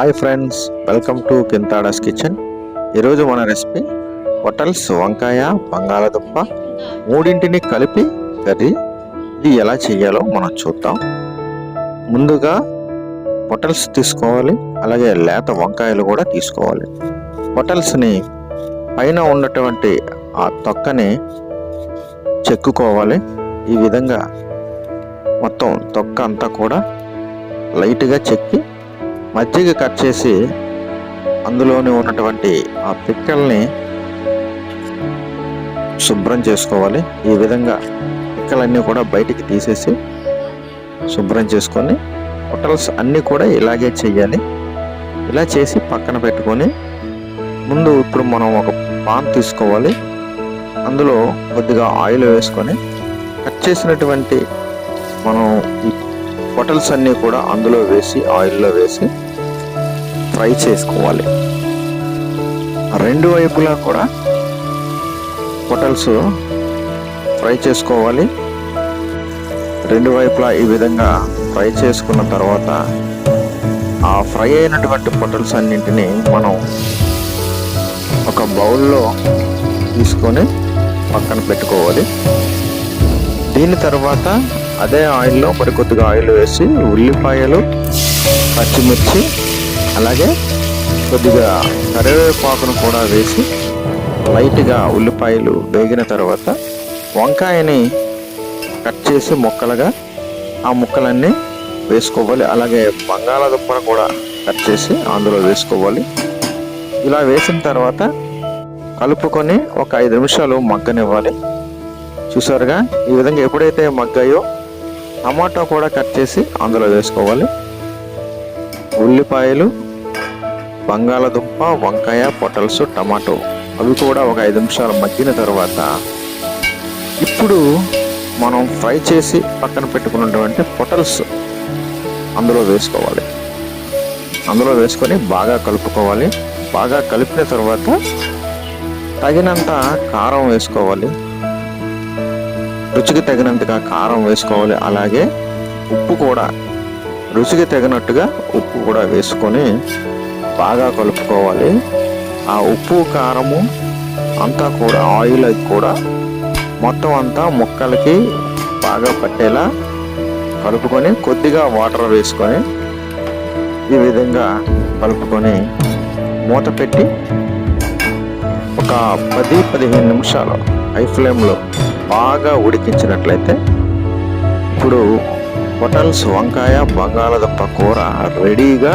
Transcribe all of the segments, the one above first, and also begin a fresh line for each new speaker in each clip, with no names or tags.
Hi friends, welcome to Kinthada's kitchen. ఈరోజు మన recipe పొటల్స్ వంకాయ బంగాళదుంప మూడింటిని కలిపి కర్రీ. ఇది ఎలా చేయాలో మనం చూద్దాం. ముందుగా పొటల్స్ తీసుకోవాలి, అలాగే లేత వంకాయలు కూడా తీసుకోవాలి. పొటల్స్ని పైన ఉన్నటువంటి ఆ తొక్కని చెక్కుకోవాలి. ఈ విధంగా మొత్తం తొక్క అంతా కూడా లైట్గా చెక్కి మజ్జిగ కట్ చేసి అందులోనే ఉన్నటువంటి ఆ పిక్కల్ని శుభ్రం చేసుకోవాలి. ఈ విధంగా పిక్కలన్నీ కూడా బయటికి తీసేసి శుభ్రం చేసుకొని పొటల్స్ అన్నీ కూడా ఇలాగే చేయాలి. ఇలా చేసి పక్కన పెట్టుకొని ముందు ఇప్పుడు మనం ఒక పాన్ తీసుకోవాలి. అందులో కొద్దిగా ఆయిల్ వేసుకొని కట్ చేసినటువంటి మనం ఈ పొటల్స్ అన్నీ కూడా అందులో వేసి ఆయిల్లో వేసి ఫ్రై చేసుకోవాలి. రెండు వైపులా కూడా పొటల్స్ ఫ్రై చేసుకోవాలి. రెండు వైపులా ఈ విధంగా ఫ్రై చేసుకున్న తర్వాత ఆ ఫ్రై అయినటువంటి పొటల్స్ అన్నింటినీ మనం ఒక బౌల్లో తీసుకొని పక్కన పెట్టుకోవాలి. దీని తర్వాత అదే ఆయిల్లో మరి కొద్దిగా ఆయిల్ వేసి ఉల్లిపాయలు, పచ్చిమిర్చి, అలాగే కొద్దిగా కరివేపాకును కూడా వేసి లైట్గా ఉల్లిపాయలు వేగిన తర్వాత వంకాయని కట్ చేసి ముక్కలుగా ఆ ముక్కలన్నీ వేసుకోవాలి. అలాగే బంగాళాదుంపను కూడా కట్ చేసి అందులో వేసుకోవాలి. ఇలా వేసిన తర్వాత కలుపుకొని ఒక 5 నిమిషాలు మగ్గనివ్వాలి. చూసారుగా, ఈ విధంగా ఎప్పుడైతే మగ్గాయో టమాటో కూడా కట్ చేసి అందులో వేసుకోవాలి. ఉల్లిపాయలు, బంగాళదుంప, వంకాయ, పొటల్స్, టమాటో అవి కూడా ఒక 5 నిమిషాలు మగ్గిన తర్వాత ఇప్పుడు మనం ఫ్రై చేసి పక్కన పెట్టుకున్నటువంటి పొటల్స్ అందులో వేసుకోవాలి. అందులో వేసుకొని బాగా కలుపుకోవాలి. బాగా కలిపిన తర్వాత తగినంత కారం వేసుకోవాలి. రుచికి తగినంతగా కారం వేసుకోవాలి. అలాగే ఉప్పు కూడా రుచికి తగినట్టుగా ఉప్పు కూడా వేసుకొని బాగా కలుపుకోవాలి. ఆ ఉప్పు కారము అంతా కూడా ఆయిల్ కూడా మొత్తం అంతా ముక్కలకి బాగా పట్టేలా కలుపుకొని కొద్దిగా వాటర్ వేసుకొని ఈ విధంగా కలుపుకొని మూత పెట్టి ఒక 10-15 నిమిషాలు హై ఫ్లేమ్లో బాగా ఉడికించినట్లయితే ఇప్పుడు పొటల్స్ వంకాయ బంగాళదుంప కూర రెడీగా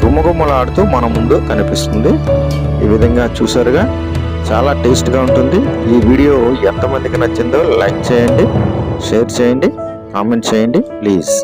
గుమగుమలాడుతూ మన ముందు కనిపిస్తుంది. ఈ విధంగా చూసారుగా, చాలా టేస్ట్గా ఉంటుంది. ఈ వీడియో ఎంతమందికి నచ్చిందో లైక్ చేయండి, షేర్ చేయండి, కామెంట్ చేయండి ప్లీజ్.